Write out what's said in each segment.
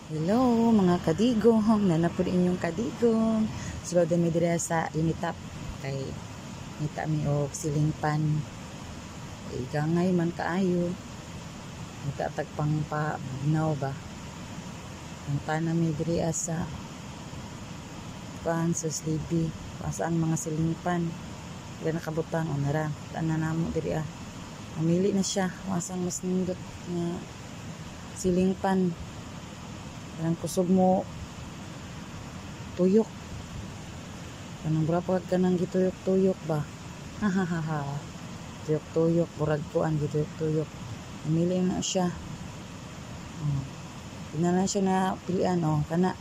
Hello mga kadigong, nanapod inyong kadigong. Sulod mi dire sa initap kay nita mi og siling pan. Igangay man kaayo. Nita tagpang pa bugnaw ba. Ang tanan mi dire sa pan sa sleepy. Pasaan mga siling pan. Kaya nakabutang o nara. Tanan namo dire Mamili na siya. Wasang mas nindot nga siling pan. Ang kusog mo tuyok. Kanang brapag ka nang gituyok-tuyok ba? Hahaha. Tuyok-tuyok. Burag ko ang gituyok-tuyok. Namili na siya. Pinalan siya na pilian. Kana.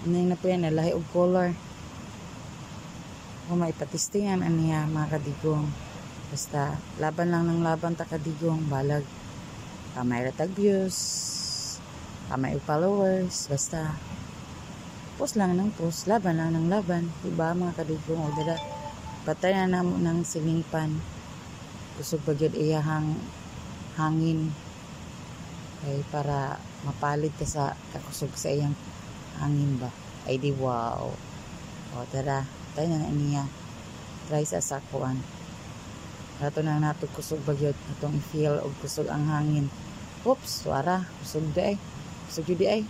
Ano yung napuyan na lahi og color. Maipatistingan aniya mga kadigong. Basta laban lang ng laban ta kadigong. Balag. Kamay ratag views. Kamay followers, basta post lang ng post, laban lang ng laban, diba mga kadigong o dala patay na namo ng siling pan kusog bagyod iyahang hangin ay para mapalit ka sa kakusog sa iyang hangin ba ay di wow o tara tayo na niya try sa sakuan rato na nato kusog bagyod itong i-feel og kusog ang hangin oops suara kusog di ay kusog yun di ay